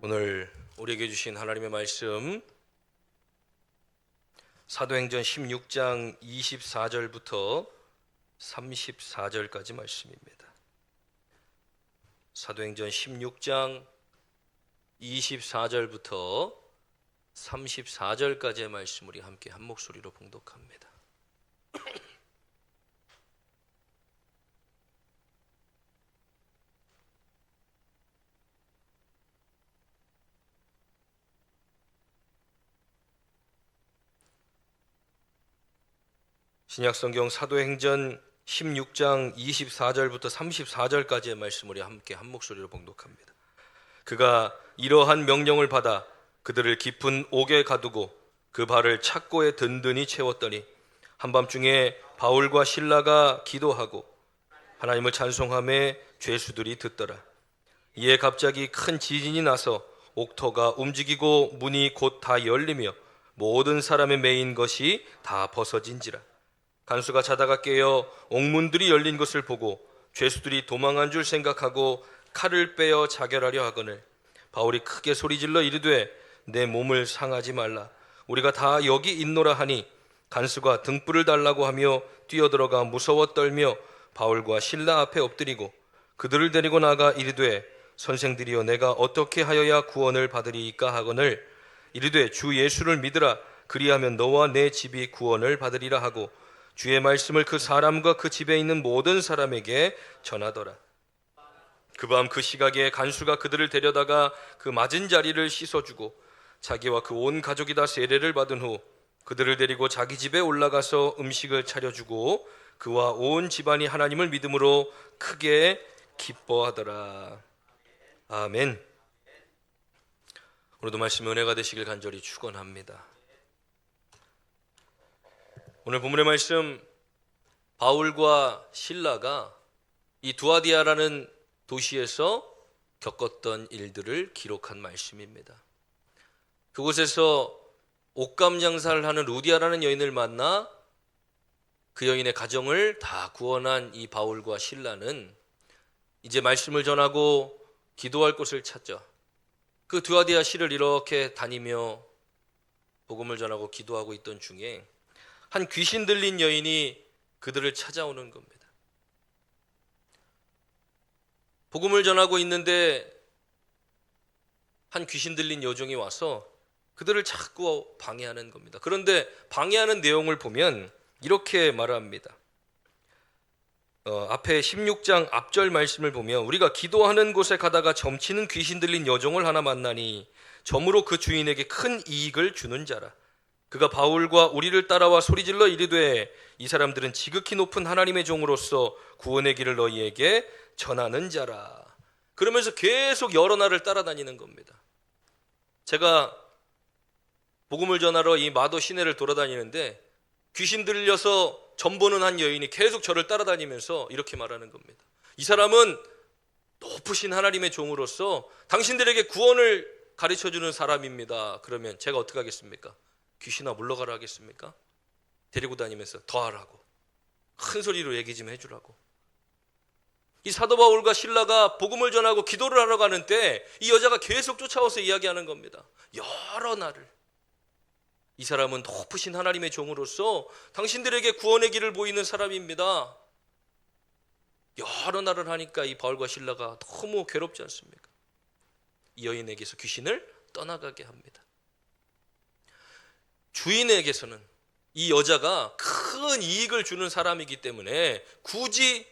오늘 우리에게 주신 하나님의 말씀 사도행전 16장 24절부터 34절까지 말씀입니다. 사도행전 16장 24절부터 34절까지의 말씀 우리 함께 한 목소리로 봉독합니다. 신약성경 사도행전 16장 24절부터 34절까지의 말씀 우리 함께 한 목소리로 봉독합니다. 그가 이러한 명령을 받아 그들을 깊은 옥에 가두고 그 발을 착고에 든든히 채웠더니 한밤중에 바울과 실라가 기도하고 하나님을 찬송하며 죄수들이 듣더라. 이에 갑자기 큰 지진이 나서 옥터가 움직이고 문이 곧 다 열리며 모든 사람의 매인 것이 다 벗어진지라. 간수가 자다가 깨어 옥문들이 열린 것을 보고 죄수들이 도망한 줄 생각하고 칼을 빼어 자결하려 하거늘 바울이 크게 소리질러 이르되 내 몸을 상하지 말라. 우리가 다 여기 있노라 하니 간수가 등불을 달라고 하며 뛰어들어가 무서워 떨며 바울과 실라 앞에 엎드리고 그들을 데리고 나가 이르되 선생들이여 내가 어떻게 하여야 구원을 받으리이까 하거늘 이르되 주 예수를 믿으라. 그리하면 너와 내 집이 구원을 받으리라 하고 주의 말씀을 그 사람과 그 집에 있는 모든 사람에게 전하더라. 그 밤 그 시각에 간수가 그들을 데려다가 그 맞은 자리를 씻어주고 자기와 그 온 가족이 다 세례를 받은 후 그들을 데리고 자기 집에 올라가서 음식을 차려주고 그와 온 집안이 하나님을 믿음으로 크게 기뻐하더라. 아멘. 오늘도 말씀 은혜가 되시길 간절히 축원합니다. 오늘 본문의 말씀, 바울과 실라가 이 두아디아라는 도시에서 겪었던 일들을 기록한 말씀입니다. 그곳에서 옷감 장사를 하는 루디아라는 여인을 만나 그 여인의 가정을 다 구원한 이 바울과 실라는 이제 말씀을 전하고 기도할 곳을 찾자 그 두아디아 시를 이렇게 다니며 복음을 전하고 기도하고 있던 중에 한 귀신 들린 여인이 그들을 찾아오는 겁니다. 복음을 전하고 있는데 한 귀신 들린 여종이 와서 그들을 자꾸 방해하는 겁니다. 그런데 방해하는 내용을 보면 이렇게 말합니다. 앞에 16장 앞절 말씀을 보면 우리가 기도하는 곳에 가다가 점치는 귀신 들린 여종을 하나 만나니 점으로 그 주인에게 큰 이익을 주는 자라. 그가 바울과 우리를 따라와 소리질러 이르되 이 사람들은 지극히 높은 하나님의 종으로서 구원의 길을 너희에게 전하는 자라. 그러면서 계속 여러 날을 따라다니는 겁니다. 제가 복음을 전하러 이 마도 시내를 돌아다니는데 귀신 들려서 점 보는 한 여인이 계속 저를 따라다니면서 이렇게 말하는 겁니다. 이 사람은 높으신 하나님의 종으로서 당신들에게 구원을 가르쳐주는 사람입니다. 그러면 제가 어떻게 하겠습니까? 귀신아 물러가라 하겠습니까? 데리고 다니면서 더 하라고 큰 소리로 얘기 좀 해주라고. 이 사도 바울과 실라가 복음을 전하고 기도를 하러 가는 때 이 여자가 계속 쫓아와서 이야기하는 겁니다. 여러 날을 이 사람은 높으신 하나님의 종으로서 당신들에게 구원의 길을 보이는 사람입니다. 여러 날을 하니까 이 바울과 실라가 너무 괴롭지 않습니까? 이 여인에게서 귀신을 떠나가게 합니다. 주인에게서는 이 여자가 큰 이익을 주는 사람이기 때문에 굳이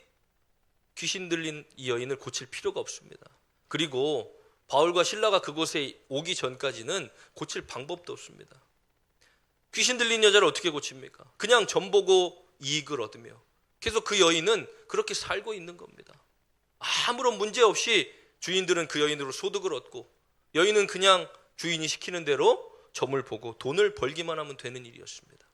귀신 들린 이 여인을 고칠 필요가 없습니다. 그리고 바울과 실라가 그곳에 오기 전까지는 고칠 방법도 없습니다. 귀신 들린 여자를 어떻게 고칩니까? 그냥 점 보고 이익을 얻으며 계속 그 여인은 그렇게 살고 있는 겁니다. 아무런 문제 없이 주인들은 그 여인으로 소득을 얻고 여인은 그냥 주인이 시키는 대로 점을 보고 돈을 벌기만 하면 되는 일이었습니다.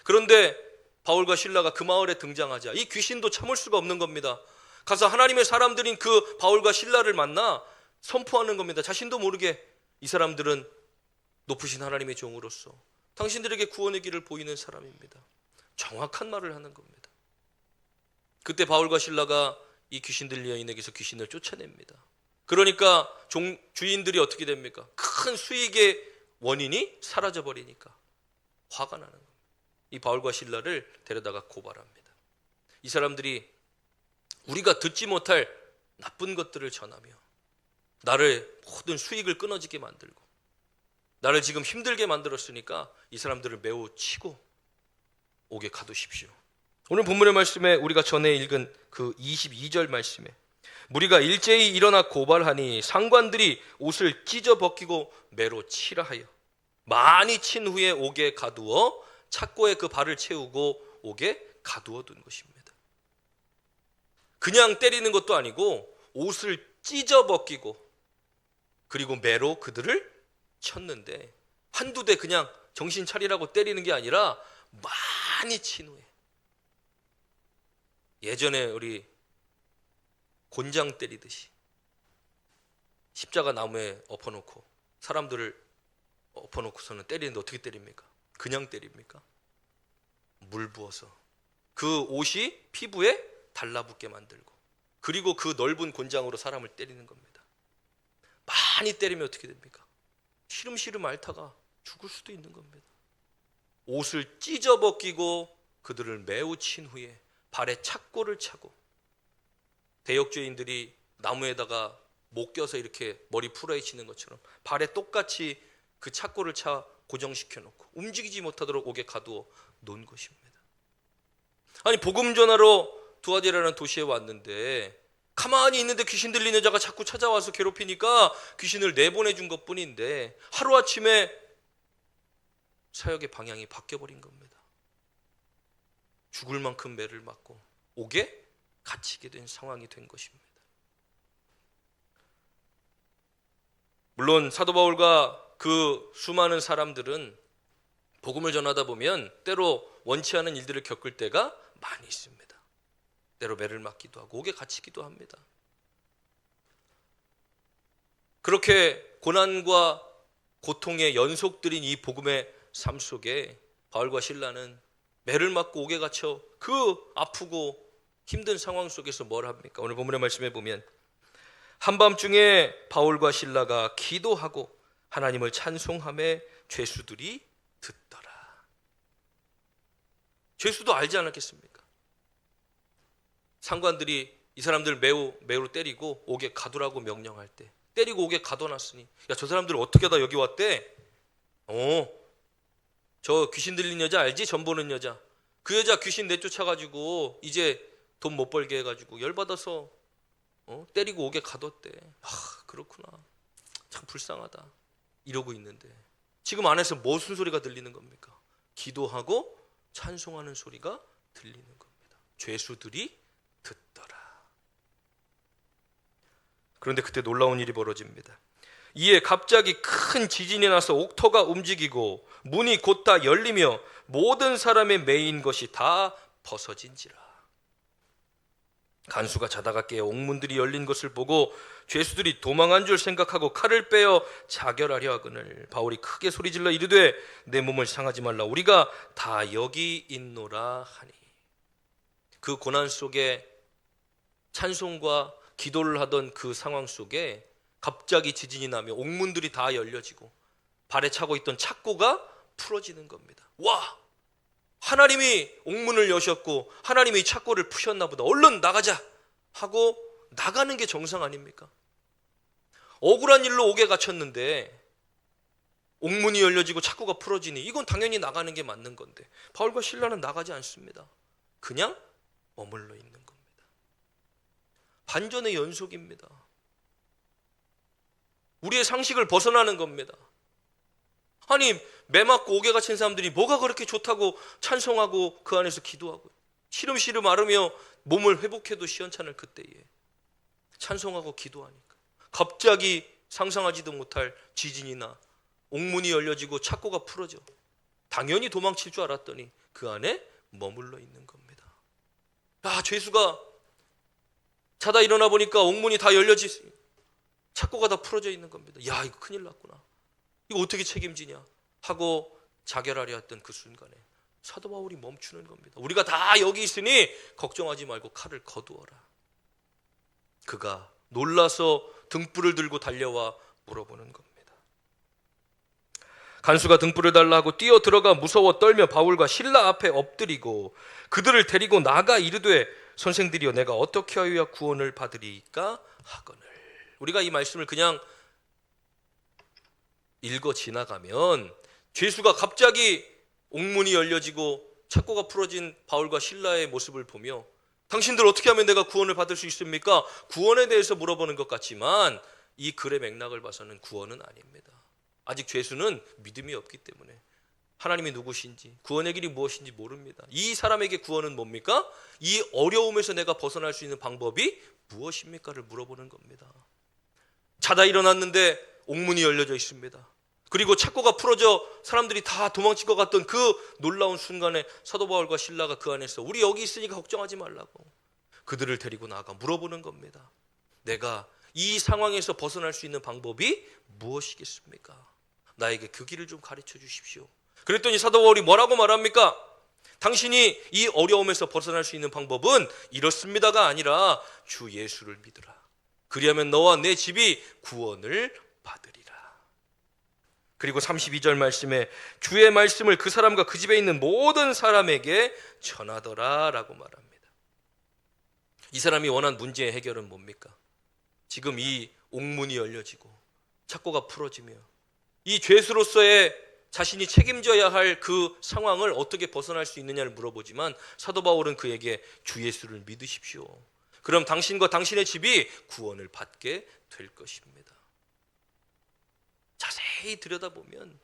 그런데 바울과 실라가 그 마을에 등장하자 이 귀신도 참을 수가 없는 겁니다. 가서 하나님의 사람들인 그 바울과 실라를 만나 선포하는 겁니다. 자신도 모르게 이 사람들은 높으신 하나님의 종으로서 당신들에게 구원의 길을 보이는 사람입니다. 정확한 말을 하는 겁니다. 그때 바울과 실라가 이 귀신 들린 여인에게서 귀신을 쫓아냅니다. 그러니까 주인들이 어떻게 됩니까? 큰 수익의 원인이 사라져 버리니까 화가 나는 겁니다. 이 바울과 실라를 데려다가 고발합니다. 이 사람들이 우리가 듣지 못할 나쁜 것들을 전하며 나를 모든 수익을 끊어지게 만들고 나를 지금 힘들게 만들었으니까 이 사람들을 매우 치고 옥에 가두십시오. 오늘 본문의 말씀에 우리가 전에 읽은 그 22절 말씀에 무리가 일제히 일어나 고발하니 상관들이 옷을 찢어 벗기고 매로 치라 하여 많이 친 후에 옥에 가두어 착고에 그 발을 채우고 옥에 가두어 둔 것입니다. 그냥 때리는 것도 아니고 옷을 찢어 벗기고 그리고 매로 그들을 쳤는데 한두 대 그냥 정신 차리라고 때리는 게 아니라 많이 친 후에, 예전에 우리 곤장 때리듯이 십자가 나무에 엎어놓고 사람들을 엎어놓고서는 때리는데 어떻게 때립니까? 그냥 때립니까? 물 부어서 그 옷이 피부에 달라붙게 만들고 그리고 그 넓은 곤장으로 사람을 때리는 겁니다. 많이 때리면 어떻게 됩니까? 시름시름 앓다가 죽을 수도 있는 겁니다. 옷을 찢어 벗기고 그들을 매우 친 후에 발에 착고를 차고, 대역죄인들이 나무에다가 못 껴서 이렇게 머리 풀어헤치는 것처럼 발에 똑같이 그 착고를 차 고정시켜 놓고 움직이지 못하도록 옥에 가두어 놓은 것입니다. 아니, 복음 전하러 두아디라는 도시에 왔는데 가만히 있는데 귀신 들린 여자가 자꾸 찾아와서 괴롭히니까 귀신을 내보내준 것뿐인데 하루아침에 사역의 방향이 바뀌어버린 겁니다. 죽을 만큼 매를 맞고 옥에 갇히게 된 상황이 된 것입니다. 물론 사도 바울과 그 수많은 사람들은 복음을 전하다 보면 때로 원치 않은 일들을 겪을 때가 많이 있습니다. 때로 매를 맞기도 하고 옥에 갇히기도 합니다. 그렇게 고난과 고통의 연속들인 이 복음의 삶 속에 바울과 실라는 매를 맞고 옥에 갇혀 그 아프고 힘든 상황 속에서 뭘 합니까? 오늘 본문의 말씀에 보면 한밤중에 바울과 실라가 기도하고 하나님을 찬송하며 죄수들이 듣더라. 죄수도 알지 않았겠습니까? 상관들이 이 사람들 매우 때리고 옥에 가두라고 명령할 때, 때리고 옥에 가둬놨으니 야, 저 사람들 어떻게 하다 여기 왔대? 저 귀신 들린 여자 알지? 전 보는 여자. 그 여자 귀신 내쫓아가지고 이제 돈 못 벌게 해가지고 열받아서 때리고 옥에 가뒀대. 그렇구나. 참 불쌍하다. 이러고 있는데 지금 안에서 무슨 소리가 들리는 겁니까? 기도하고 찬송하는 소리가 들리는 겁니다. 죄수들이 듣더라. 그런데 그때 놀라운 일이 벌어집니다. 이에 갑자기 큰 지진이 나서 옥토가 움직이고 문이 곧다 열리며 모든 사람의 매인 것이 다 벗어진지라. 간수가 자다가 깨어 옥문들이 열린 것을 보고 죄수들이 도망한 줄 생각하고 칼을 빼어 자결하려 하거늘 바울이 크게 소리질러 이르되 내 몸을 상하지 말라. 우리가 다 여기 있노라 하니. 그 고난 속에 찬송과 기도를 하던 그 상황 속에 갑자기 지진이 나며 옥문들이 다 열려지고 발에 차고 있던 착고가 풀어지는 겁니다. 와! 하나님이 옥문을 여셨고 하나님이 착고를 푸셨나 보다. 얼른 나가자 하고 나가는 게 정상 아닙니까? 억울한 일로 옥에 갇혔는데 옥문이 열려지고 착고가 풀어지니 이건 당연히 나가는 게 맞는 건데 바울과 실라는 나가지 않습니다. 그냥 머물러 있는 겁니다. 반전의 연속입니다. 우리의 상식을 벗어나는 겁니다. 아니, 매 맞고 옥에 갇힌 사람들이 뭐가 그렇게 좋다고 찬송하고 그 안에서 기도하고 시름시름 앓으며 몸을 회복해도 시원찮을 그때에 찬송하고 기도하니까 갑자기 상상하지도 못할 지진이나 옥문이 열려지고 착고가 풀어져 당연히 도망칠 줄 알았더니 그 안에 머물러 있는 겁니다. 죄수가 자다 일어나 보니까 옥문이 다 열려지 착고가 다 풀어져 있는 겁니다. 야, 이거 큰일 났구나. 이거 어떻게 책임지냐 하고 자결하려 했던 그 순간에 사도 바울이 멈추는 겁니다. 우리가 다 여기 있으니 걱정하지 말고 칼을 거두어라. 그가 놀라서 등불을 들고 달려와 물어보는 겁니다. 간수가 등불을 달라 하고 뛰어 들어가 무서워 떨며 바울과 실라 앞에 엎드리고 그들을 데리고 나가 이르되 선생들이여 내가 어떻게 하여야 구원을 받으리까 하거늘. 우리가 이 말씀을 그냥 읽어 지나가면 죄수가 갑자기 옥문이 열려지고 착고가 풀어진 바울과 실라의 모습을 보며 당신들 어떻게 하면 내가 구원을 받을 수 있습니까? 구원에 대해서 물어보는 것 같지만 이 글의 맥락을 봐서는 구원은 아닙니다. 아직 죄수는 믿음이 없기 때문에 하나님이 누구신지 구원의 길이 무엇인지 모릅니다. 이 사람에게 구원은 뭡니까? 이 어려움에서 내가 벗어날 수 있는 방법이 무엇입니까를 물어보는 겁니다. 자다 일어났는데 옥문이 열려져 있습니다. 그리고 착고가 풀어져 사람들이 다 도망칠 것 같던 그 놀라운 순간에 사도 바울과 실라가 그 안에서 우리 여기 있으니까 걱정하지 말라고 그들을 데리고 나가 물어보는 겁니다. 내가 이 상황에서 벗어날 수 있는 방법이 무엇이겠습니까? 나에게 그 길을 좀 가르쳐 주십시오. 그랬더니 사도 바울이 뭐라고 말합니까? 당신이 이 어려움에서 벗어날 수 있는 방법은 이렇습니다가 아니라 주 예수를 믿으라. 그리하면 너와 내 집이 구원을 받으리라. 그리고 32절 말씀에 주의 말씀을 그 사람과 그 집에 있는 모든 사람에게 전하더라 라고 말합니다. 이 사람이 원한 문제의 해결은 뭡니까? 지금 이 옥문이 열려지고 착고가 풀어지며 이 죄수로서의 자신이 책임져야 할 그 상황을 어떻게 벗어날 수 있느냐를 물어보지만 사도 바울은 그에게 주 예수를 믿으십시오. 그럼 당신과 당신의 집이 구원을 받게 될 것입니다. 자세히 들여다보면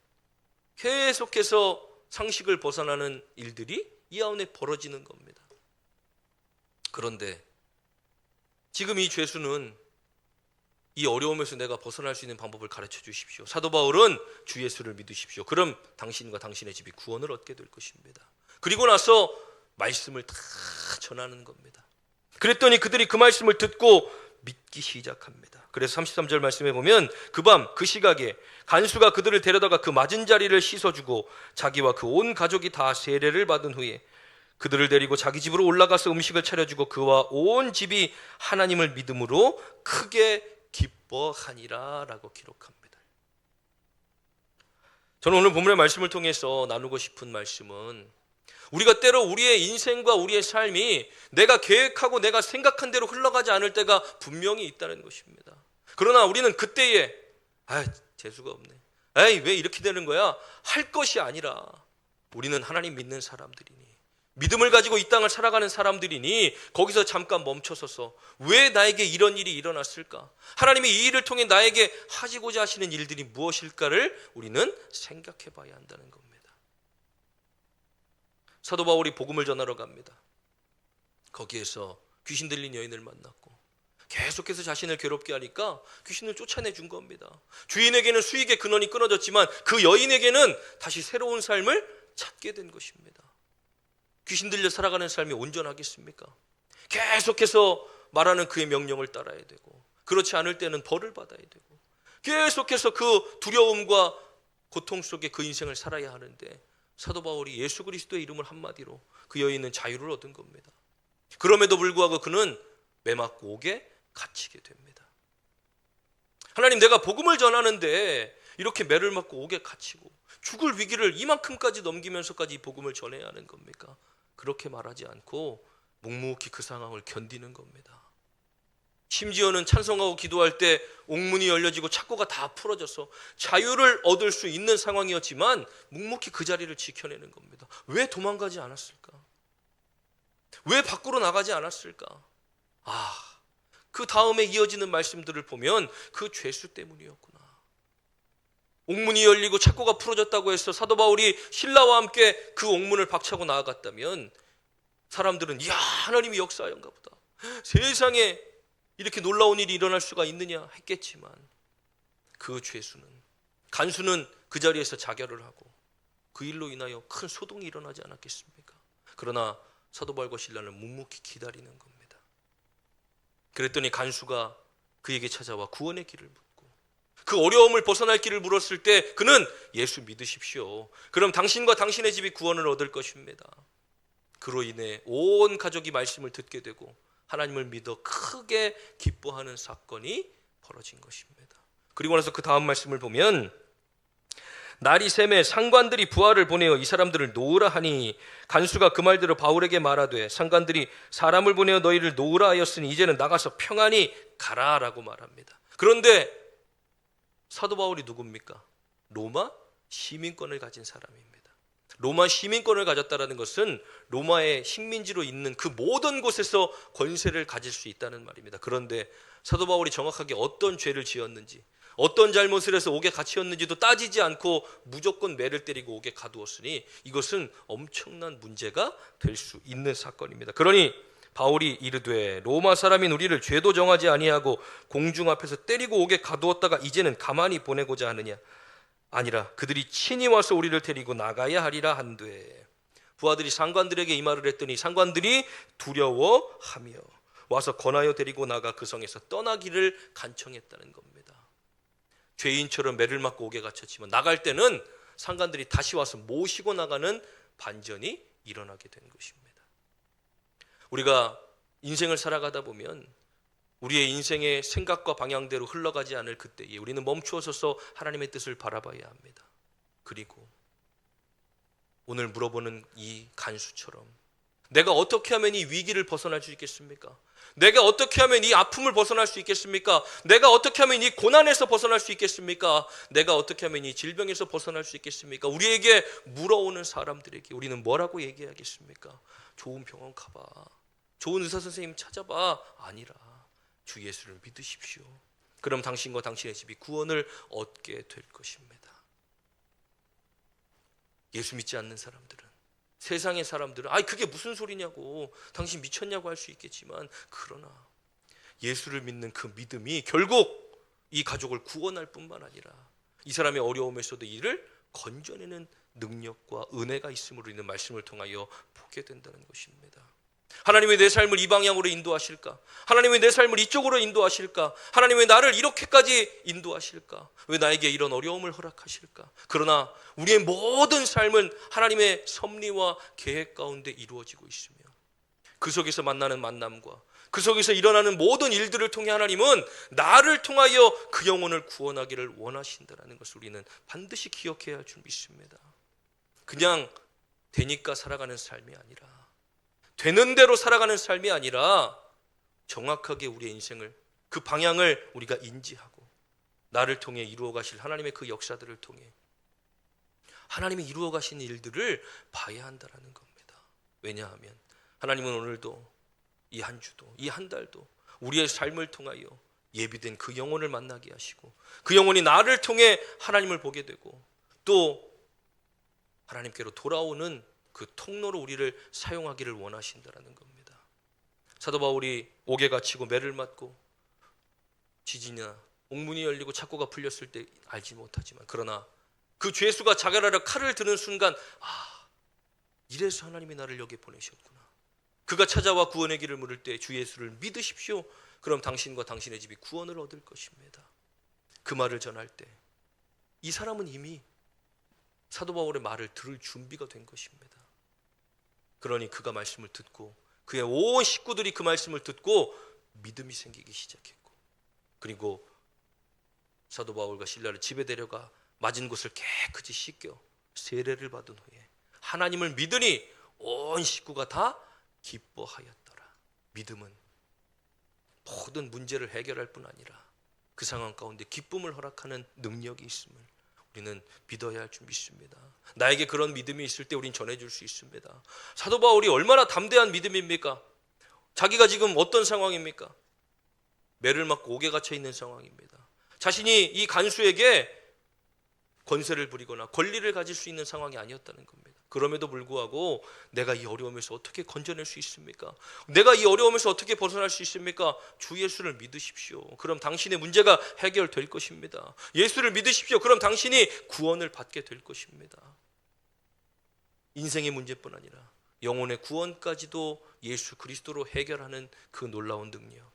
계속해서 상식을 벗어나는 일들이 이 안에 벌어지는 겁니다. 그런데 지금 이 죄수는 이 어려움에서 내가 벗어날 수 있는 방법을 가르쳐 주십시오. 사도 바울은 주 예수를 믿으십시오. 그럼 당신과 당신의 집이 구원을 얻게 될 것입니다. 그리고 나서 말씀을 다 전하는 겁니다. 그랬더니 그들이 그 말씀을 듣고 믿기 시작합니다. 그래서 33절 말씀에 보면 그 밤 그 시각에 간수가 그들을 데려다가 그 맞은 자리를 씻어주고 자기와 그 온 가족이 다 세례를 받은 후에 그들을 데리고 자기 집으로 올라가서 음식을 차려주고 그와 온 집이 하나님을 믿음으로 크게 기뻐하니라 라고 기록합니다. 저는 오늘 본문의 말씀을 통해서 나누고 싶은 말씀은 우리가 때로 우리의 인생과 우리의 삶이 내가 계획하고 내가 생각한 대로 흘러가지 않을 때가 분명히 있다는 것입니다. 그러나 우리는 그때에 재수가 없네, 왜 이렇게 되는 거야 할 것이 아니라 우리는 하나님 믿는 사람들이니 믿음을 가지고 이 땅을 살아가는 사람들이니 거기서 잠깐 멈춰서서 왜 나에게 이런 일이 일어났을까? 하나님이 이 일을 통해 나에게 하시고자 하시는 일들이 무엇일까를 우리는 생각해 봐야 한다는 겁니다. 사도 바울이 복음을 전하러 갑니다. 거기에서 귀신 들린 여인을 만났고 계속해서 자신을 괴롭게 하니까 귀신을 쫓아내 준 겁니다. 주인에게는 수익의 근원이 끊어졌지만 그 여인에게는 다시 새로운 삶을 찾게 된 것입니다. 귀신 들려 살아가는 삶이 온전하겠습니까? 계속해서 말하는 그의 명령을 따라야 되고 그렇지 않을 때는 벌을 받아야 되고 계속해서 그 두려움과 고통 속에 그 인생을 살아야 하는데 사도 바울이 예수 그리스도의 이름을 한마디로 그 여인은 자유를 얻은 겁니다. 그럼에도 불구하고 그는 매 맞고 옥에 갇히게 됩니다. 하나님, 내가 복음을 전하는데 이렇게 매를 맞고 옥에 갇히고 죽을 위기를 이만큼까지 넘기면서까지 이 복음을 전해야 하는 겁니까? 그렇게 말하지 않고 묵묵히 그 상황을 견디는 겁니다. 심지어는 찬송하고 기도할 때 옥문이 열려지고 착고가 다 풀어져서 자유를 얻을 수 있는 상황이었지만 묵묵히 그 자리를 지켜내는 겁니다. 왜 도망가지 않았을까? 왜 밖으로 나가지 않았을까? 그 다음에 이어지는 말씀들을 보면 그 죄수 때문이었구나. 옥문이 열리고 착고가 풀어졌다고 해서 사도 바울이 신라와 함께 그 옥문을 박차고 나아갔다면 사람들은 이야, 하나님이 역사하였는가 보다, 세상에 이렇게 놀라운 일이 일어날 수가 있느냐 했겠지만 그 죄수는, 간수는 그 자리에서 자결을 하고 그 일로 인하여 큰 소동이 일어나지 않았겠습니까? 그러나 사도 바울과 실라는 묵묵히 기다리는 겁니다. 그랬더니 간수가 그에게 찾아와 구원의 길을 묻고 그 어려움을 벗어날 길을 물었을 때 그는 예수 믿으십시오. 그럼 당신과 당신의 집이 구원을 얻을 것입니다. 그로 인해 온 가족이 말씀을 듣게 되고 하나님을 믿어 크게 기뻐하는 사건이 벌어진 것입니다. 그리고 나서 그 다음 말씀을 보면 날이 새매 상관들이 부하를 보내어 이 사람들을 놓으라 하니 간수가 그 말대로 바울에게 말하되 상관들이 사람을 보내어 너희를 놓으라 하였으니 이제는 나가서 평안히 가라라고 말합니다. 그런데 사도 바울이 누굽니까? 로마 시민권을 가진 사람입니다. 로마 시민권을 가졌다는 것은 로마의 식민지로 있는 그 모든 곳에서 권세를 가질 수 있다는 말입니다. 그런데 사도 바울이 정확하게 어떤 죄를 지었는지, 어떤 잘못을 해서 옥에 갇혔는지도 따지지 않고 무조건 매를 때리고 옥에 가두었으니 이것은 엄청난 문제가 될 수 있는 사건입니다. 그러니 바울이 이르되 로마 사람인 우리를 죄도 정하지 아니하고 공중 앞에서 때리고 옥에 가두었다가 이제는 가만히 보내고자 하느냐? 아니라 그들이 친히 와서 우리를 데리고 나가야 하리라 한되. 부하들이 상관들에게 이 말을 했더니 상관들이 두려워하며 와서 권하여 데리고 나가 그 성에서 떠나기를 간청했다는 겁니다. 죄인처럼 매를 맞고 옥에 갇혔지만 나갈 때는 상관들이 다시 와서 모시고 나가는 반전이 일어나게 된 것입니다. 우리가 인생을 살아가다 보면 우리의 인생의 생각과 방향대로 흘러가지 않을 그때에 우리는 멈추어 서서 하나님의 뜻을 바라봐야 합니다. 그리고 오늘 물어보는 이 간수처럼 내가 어떻게 하면 이 위기를 벗어날 수 있겠습니까? 내가 어떻게 하면 이 아픔을 벗어날 수 있겠습니까? 내가 어떻게 하면 이 고난에서 벗어날 수 있겠습니까? 내가 어떻게 하면 이 질병에서 벗어날 수 있겠습니까? 우리에게 물어오는 사람들에게 우리는 뭐라고 얘기하겠습니까? 좋은 병원 가봐, 좋은 의사 선생님 찾아봐. 아니라 주 예수를 믿으십시오. 그럼 당신과 당신의 집이 구원을 얻게 될 것입니다. 예수 믿지 않는 사람들은, 세상의 사람들은 그게 무슨 소리냐고, 당신 미쳤냐고 할 수 있겠지만, 그러나 예수를 믿는 그 믿음이 결국 이 가족을 구원할 뿐만 아니라 이 사람의 어려움에서도 이를 건져내는 능력과 은혜가 있음으로 있는 말씀을 통하여 보게 된다는 것입니다. 하나님이 내 삶을 이 방향으로 인도하실까? 하나님이 내 삶을 이쪽으로 인도하실까? 하나님이 나를 이렇게까지 인도하실까? 왜 나에게 이런 어려움을 허락하실까? 그러나 우리의 모든 삶은 하나님의 섭리와 계획 가운데 이루어지고 있으며 그 속에서 만나는 만남과 그 속에서 일어나는 모든 일들을 통해 하나님은 나를 통하여 그 영혼을 구원하기를 원하신다는 것을 우리는 반드시 기억해야 할 줄 믿습니다. 그냥 되니까 살아가는 삶이 아니라, 되는 대로 살아가는 삶이 아니라 정확하게 우리의 인생을, 그 방향을 우리가 인지하고 나를 통해 이루어 가실 하나님의 그 역사들을 통해 하나님이 이루어 가신 일들을 봐야 한다는 겁니다. 왜냐하면 하나님은 오늘도 이 한 주도 이 한 달도 우리의 삶을 통하여 예비된 그 영혼을 만나게 하시고 그 영혼이 나를 통해 하나님을 보게 되고 또 하나님께로 돌아오는 그 통로로 우리를 사용하기를 원하신다는 겁니다. 사도 바울이 옥에 갇히고 매를 맞고 지진이나 옥문이 열리고 착고가 풀렸을 때 알지 못하지만, 그러나 그 죄수가 자결하려 칼을 드는 순간 이래서 하나님이 나를 여기에 보내셨구나. 그가 찾아와 구원의 길을 물을 때 주 예수를 믿으십시오. 그럼 당신과 당신의 집이 구원을 얻을 것입니다. 그 말을 전할 때 이 사람은 이미 사도 바울의 말을 들을 준비가 된 것입니다. 그러니 그가 말씀을 듣고 그의 온 식구들이 그 말씀을 듣고 믿음이 생기기 시작했고, 그리고 사도 바울과 실라를 집에 데려가 맞은 곳을 깨끗이 씻겨 세례를 받은 후에 하나님을 믿으니 온 식구가 다 기뻐하였더라. 믿음은 모든 문제를 해결할 뿐 아니라 그 상황 가운데 기쁨을 허락하는 능력이 있음을 우리는 믿어야 할 줄 믿습니다. 나에게 그런 믿음이 있을 때 우리는 전해줄 수 있습니다. 사도 바울이 얼마나 담대한 믿음입니까? 자기가 지금 어떤 상황입니까? 매를 맞고 옥에 갇혀 있는 상황입니다. 자신이 이 간수에게 권세를 부리거나 권리를 가질 수 있는 상황이 아니었다는 겁니다. 그럼에도 불구하고 내가 이 어려움에서 어떻게 건져낼 수 있습니까? 내가 이 어려움에서 어떻게 벗어날 수 있습니까? 주 예수를 믿으십시오. 그럼 당신의 문제가 해결될 것입니다. 예수를 믿으십시오. 그럼 당신이 구원을 받게 될 것입니다. 인생의 문제뿐 아니라 영혼의 구원까지도 예수 그리스도로 해결하는 그 놀라운 능력,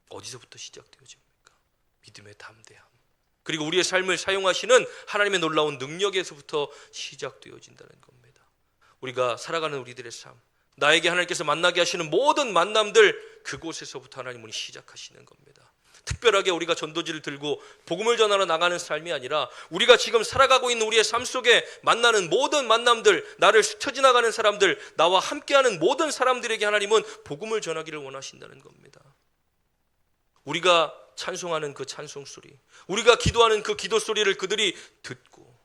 어디서부터 시작되어집니까? 믿음의 담대함, 그리고 우리의 삶을 사용하시는 하나님의 놀라운 능력에서부터 시작되어진다는 겁니다. 우리가 살아가는 우리들의 삶, 나에게 하나님께서 만나게 하시는 모든 만남들, 그곳에서부터 하나님은 시작하시는 겁니다. 특별하게 우리가 전도지를 들고 복음을 전하러 나가는 삶이 아니라 우리가 지금 살아가고 있는 우리의 삶 속에 만나는 모든 만남들, 나를 스쳐 지나가는 사람들, 나와 함께하는 모든 사람들에게 하나님은 복음을 전하기를 원하신다는 겁니다. 우리가 찬송하는 그 찬송 소리, 우리가 기도하는 그 기도 소리를 그들이 듣고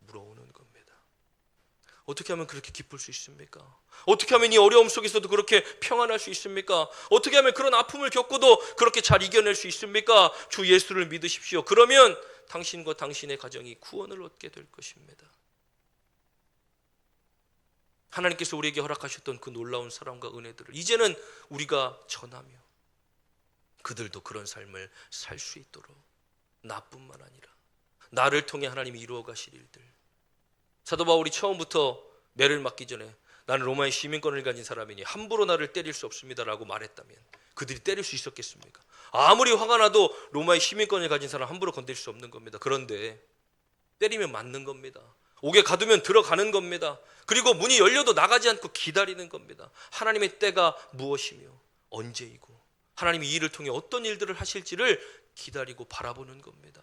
물어오는 겁니다. 어떻게 하면 그렇게 기쁠 수 있습니까? 어떻게 하면 이 어려움 속에서도 그렇게 평안할 수 있습니까? 어떻게 하면 그런 아픔을 겪고도 그렇게 잘 이겨낼 수 있습니까? 주 예수를 믿으십시오. 그러면 당신과 당신의 가정이 구원을 얻게 될 것입니다. 하나님께서 우리에게 허락하셨던 그 놀라운 사랑과 은혜들을 이제는 우리가 전하며 그들도 그런 삶을 살 수 있도록, 나뿐만 아니라 나를 통해 하나님이 이루어 가실 일들. 사도 바울이 처음부터 매를 맞기 전에 나는 로마의 시민권을 가진 사람이니 함부로 나를 때릴 수 없습니다라고 말했다면 그들이 때릴 수 있었겠습니까? 아무리 화가 나도 로마의 시민권을 가진 사람 함부로 건드릴 수 없는 겁니다. 그런데 때리면 맞는 겁니다. 옥에 가두면 들어가는 겁니다. 그리고 문이 열려도 나가지 않고 기다리는 겁니다. 하나님의 때가 무엇이며 언제이고 하나님이 이 일을 통해 어떤 일들을 하실지를 기다리고 바라보는 겁니다.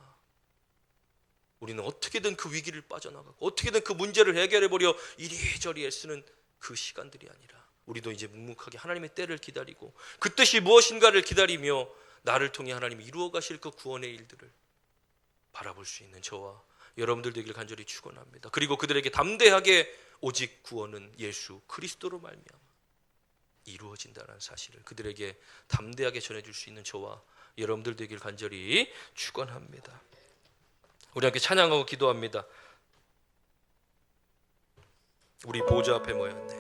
우리는 어떻게든 그 위기를 빠져나가고 어떻게든 그 문제를 해결해보려 이리저리 애쓰는 그 시간들이 아니라 우리도 이제 묵묵하게 하나님의 때를 기다리고 그 뜻이 무엇인가를 기다리며 나를 통해 하나님이 이루어 가실 그 구원의 일들을 바라볼 수 있는 저와 여러분들 되길 간절히 축원합니다. 그리고 그들에게 담대하게 오직 구원은 예수 그리스도로 말미암아 이루어진다는 사실을 그들에게 담대하게 전해줄 수 있는 저와 여러분들 되길 간절히 축원합니다. 우리 함께 찬양하고 기도합니다. 우리 보좌 앞에 모였네.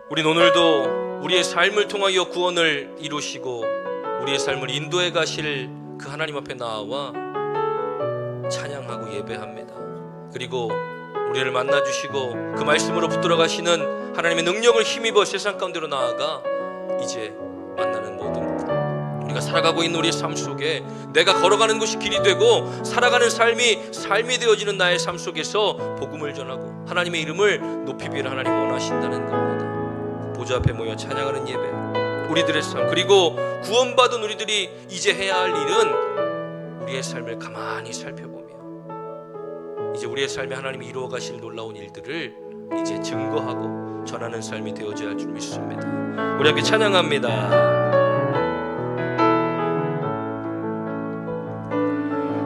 우린 오늘도 우리의 삶을 통하여 구원을 이루시고 우리의 삶을 인도해 가실 그 하나님 앞에 나와 찬양하고 예배합니다. 그리고 우리를 만나주시고 그 말씀으로 붙들어 가시는 하나님의 능력을 힘입어 세상 가운데로 나아가 이제 만나는 모든 우리가 살아가고 있는 우리의 삶 속에 내가 걸어가는 곳이 길이 되고 살아가는 삶이 되어지는 나의 삶 속에서 복음을 전하고 하나님의 이름을 높이 비는 하나님 원하신다는 겁니다. 보좌 앞에 모여 찬양하는 예배, 우리들의 삶, 그리고 구원받은 우리들이 이제 해야 할 일은 우리의 삶을 가만히 살펴보며 이제 우리의 삶에 하나님이 이루어 가실 놀라운 일들을 이제 증거하고 전하는 삶이 되어져야 할 줄 믿습니다. 우리 함께 찬양합니다.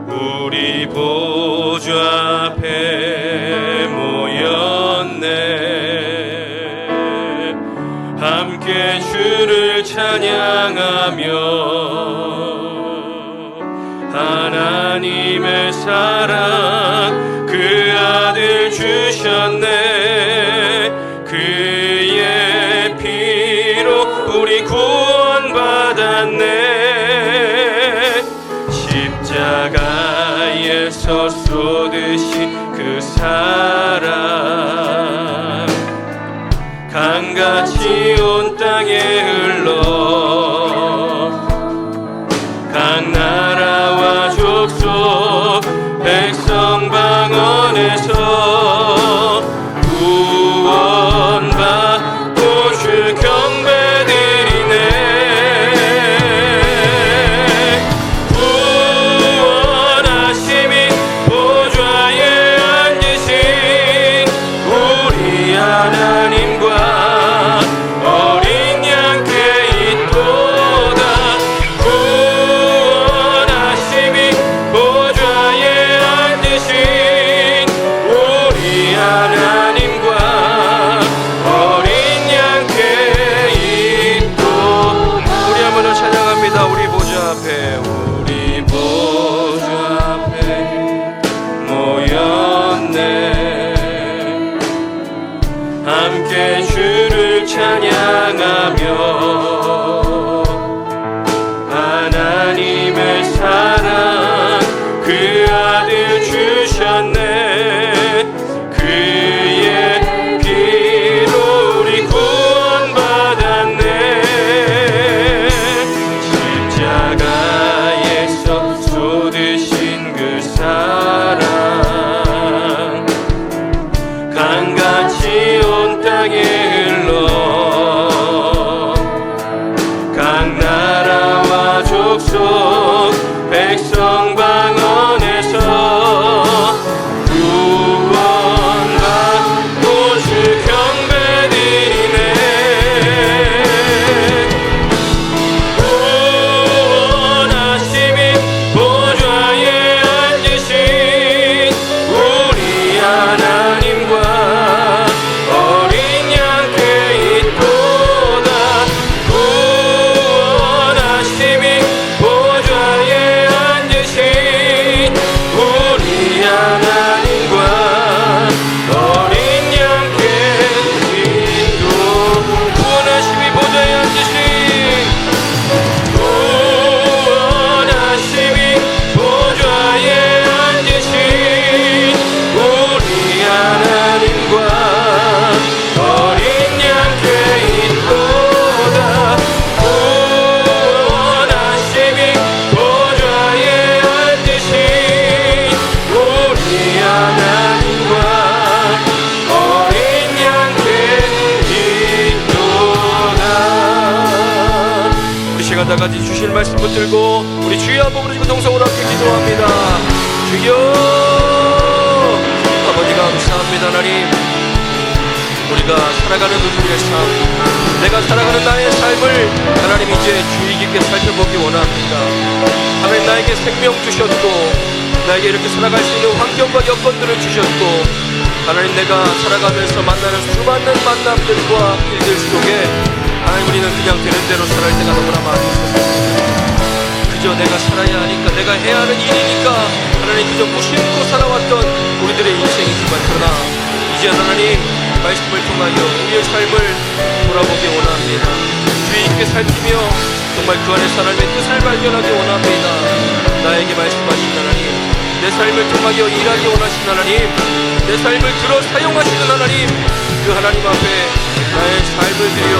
우리 보좌 앞에 모였네. 함께 주를 찬양하며 하나님의 사랑 그 아들 주셨네. 그의 피로 우리 구원받았네. 십자가에서 쏟으신 그 사랑 강같이 온 땅에 흘러 각 나라와 족속 백성 방언에서 구원받고 주 경배드리네. 구원하심이 보좌에 앉으신 우리 하나님과 어린 양께 있도다. 구원하심이 보좌에 앉으신 우리 하나님과 어린 양께 있도다. 우리 한번 더 찬양합니다. 우리 보좌 앞에 모였네. 함께 주를 찬양하며 하나님의 사랑 그 아들 주셨네. 그의 피로 우리 구원받았네. 십자가에서 쏟으신 그 사랑 강같이 온 땅에 흘러 우리가 다 같이 주실 말씀 붙들고 우리 주여 한번 부르시고 동성으로 함께 기도합니다. 주여 아버지 감사합니다. 하나님, 우리가 살아가는 우리의 삶, 내가 살아가는 나의 삶을 하나님 이제 주의 깊게 살펴보기 원합니다. 하나님 나에게 생명 주셨고 나에게 이렇게 살아갈 수 있는 환경과 여건들을 주셨고 하나님 내가 살아가면서 만나는 수많은 만남들과 일들 속에 하나님 우리는 그냥 되는 대로 살아갈 때가 너무나 많이 있었습니다. 그저 내가 살아야 하니까 내가 해야 하는 일이니까 하나님 그저 무심코 살아왔던 우리들의 인생이지만 그러나 이제 하나님 말씀을 통하여 우리의 삶을 돌아보기 원합니다. 주의 깊게 살피며 정말 그 안에 하나님의 뜻을 발견하기 원합니다. 나에게 말씀하신 하나님, 내 삶을 통하여 일하기 원하신 하나님, 내 삶을 들어 사용하시는 하나님, 그 하나님 앞에 나의 삶을 드려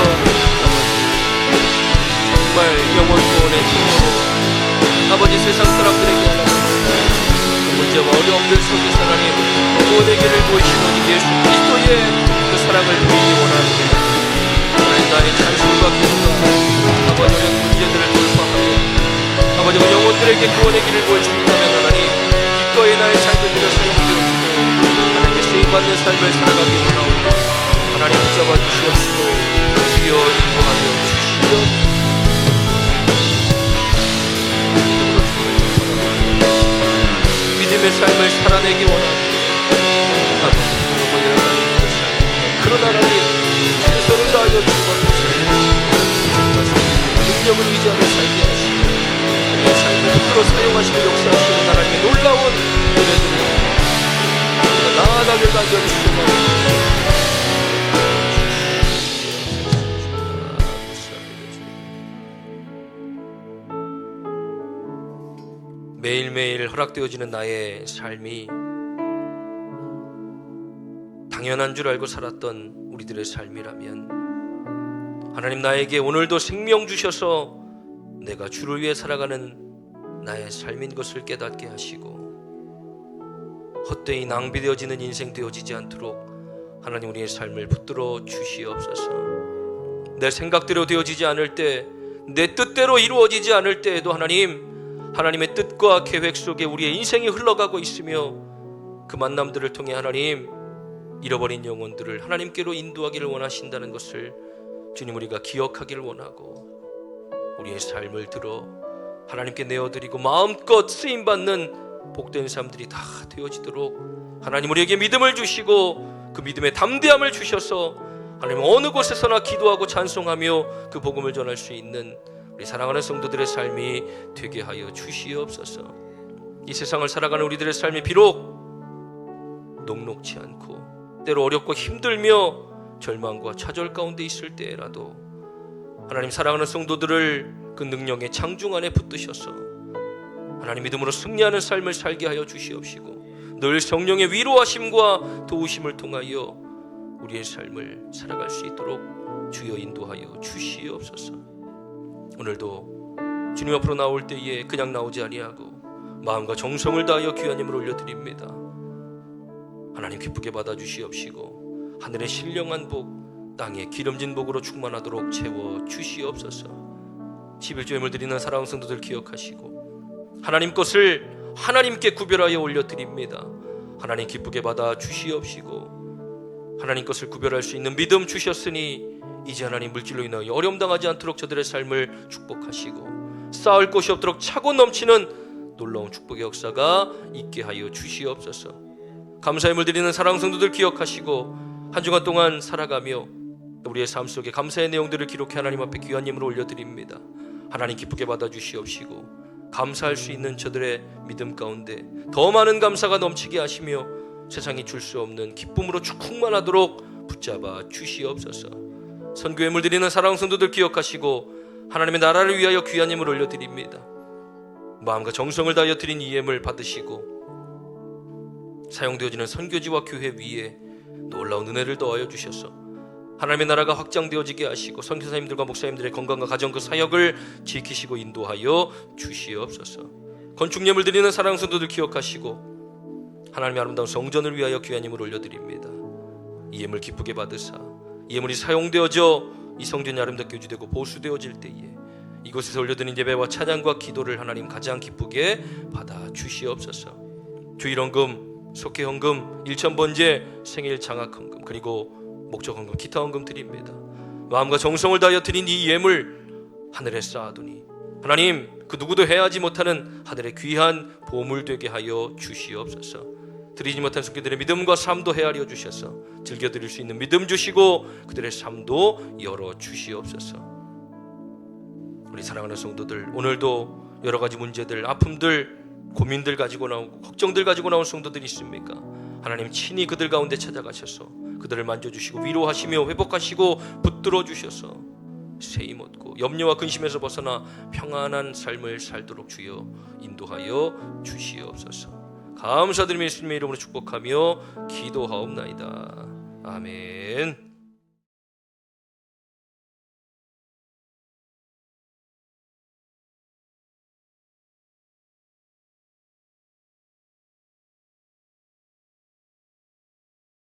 정말 영원 구원의 통로로 아버지 세상 사람들에게 문제와 어려움들 속에서 하나님 구원의 길을 보이시는 예수 그리스도의 그 사랑을 보이기 원합니다. 하나님 나의 찬송과 기도가 아버지 어려운 문제들을 돌파하며 아버지 영혼들에게 구원의 길을 보일 수 있다면 하나님 기꺼이 나의 삶을 드려 사용되어주고 하나님께 쓰임받는 삶을 살아가기 원하오니 하나님 붙잡아 주시옵시고 주여 인도하여 주시옵소서. 믿음의 삶을 살아내기 원합니다. 그러나 하나님 최선을 다하여 주옵소서. 능력을 의지하며 살게 하시고 내 삶을 붙들어 사용하시고 역사하시는 하나님의 놀라운 은혜들을 나아가게 만들어주시옵소서. 매일매일 허락되어지는 나의 삶이 당연한 줄 알고 살았던 우리들의 삶이라면 하나님 나에게 오늘도 생명 주셔서 내가 주를 위해 살아가는 나의 삶인 것을 깨닫게 하시고 헛되이 낭비되어지는 인생 되어지지 않도록 하나님 우리의 삶을 붙들어 주시옵소서. 내 생각대로 되어지지 않을 때, 내 뜻대로 이루어지지 않을 때에도 하나님의 뜻과 계획 속에 우리의 인생이 흘러가고 있으며 그 만남들을 통해 하나님 잃어버린 영혼들을 하나님께로 인도하기를 원하신다는 것을 주님 우리가 기억하기를 원하고 우리의 삶을 들어 하나님께 내어드리고 마음껏 쓰임받는 복된 삶들이 다 되어지도록 하나님 우리에게 믿음을 주시고 그 믿음의 담대함을 주셔서 하나님 어느 곳에서나 기도하고 찬송하며 그 복음을 전할 수 있는 우리 사랑하는 성도들의 삶이 되게 하여 주시옵소서. 이 세상을 살아가는 우리들의 삶이 비록 녹록지 않고 때로 어렵고 힘들며 절망과 좌절 가운데 있을 때라도 하나님 사랑하는 성도들을 그 능력의 창중 안에 붙드셔서 하나님 믿음으로 승리하는 삶을 살게 하여 주시옵시고 늘 성령의 위로하심과 도우심을 통하여 우리의 삶을 살아갈 수 있도록 주여 인도하여 주시옵소서. 오늘도 주님 앞으로 나올 때에 그냥 나오지 아니하고 마음과 정성을 다하여 귀한 힘을 올려드립니다. 하나님 기쁘게 받아주시옵시고 하늘의 신령한 복, 땅의 기름진 복으로 충만하도록 채워주시옵소서. 11조임을 드리는 사랑하는 성도들 기억하시고 하나님 것을 하나님께 구별하여 올려드립니다. 하나님 기쁘게 받아주시옵시고 하나님 것을 구별할 수 있는 믿음 주셨으니 이제 하나님 물질로 인하여 어려움 당하지 않도록 저들의 삶을 축복하시고 쌓을 곳이 없도록 차고 넘치는 놀라운 축복의 역사가 있게 하여 주시옵소서. 감사의 물 드리는 사랑하는 성도들 기억하시고 한 주간 동안 살아가며 우리의 삶 속에 감사의 내용들을 기록해 하나님 앞에 귀한 힘으로 올려드립니다. 하나님 기쁘게 받아주시옵시고 감사할 수 있는 저들의 믿음 가운데 더 많은 감사가 넘치게 하시며 세상이 줄 수 없는 기쁨으로 충만하도록 붙잡아 주시옵소서. 선교에 물들이는 사랑하는 성도들 기억하시고 하나님의 나라를 위하여 귀한 힘을 올려드립니다. 마음과 정성을 다하여 드린 이 예물 받으시고 사용되어지는 선교지와 교회 위에 놀라운 은혜를 더하여 주셔서 하나님의 나라가 확장되어지게 하시고 선교사님들과 목사님들의 건강과 가정 그 사역을 지키시고 인도하여 주시옵소서. 건축 예물 드리는 사랑하는 성도들 기억하시고 하나님의 아름다운 성전을 위하여 귀한 힘을 올려드립니다. 이 예물 기쁘게 받으사 이 예물이 사용되어져 이 성전이 아름답게 유지되고 보수되어질 때에 이곳에서 올려드린 예배와 찬양과 기도를 하나님 가장 기쁘게 받아 주시옵소서. 주일헌금, 속회헌금, 일천번제, 생일 장학헌금, 그리고 목적헌금, 기타 헌금 드립니다. 마음과 정성을 다하여 드린 이 예물 하늘에 쌓아두니 하나님 그 누구도 해하지 못하는 하늘의 귀한 보물 되게 하여 주시옵소서. 드리지 못한 손길들의 믿음과 삶도 헤아려 주셔서 즐겨 드릴 수 있는 믿음 주시고 그들의 삶도 열어 주시옵소서. 우리 사랑하는 성도들, 오늘도 여러 가지 문제들, 아픔들, 고민들 가지고 나오고 걱정들 가지고 나온 성도들이 있습니까? 하나님 친히 그들 가운데 찾아가셔서 그들을 만져주시고 위로하시며 회복하시고 붙들어 주셔서 새 힘 얻고 염려와 근심에서 벗어나 평안한 삶을 살도록 주여 인도하여 주시옵소서. 감사드리며 예수님의 이름으로 축복하며 기도하옵나이다. 아멘.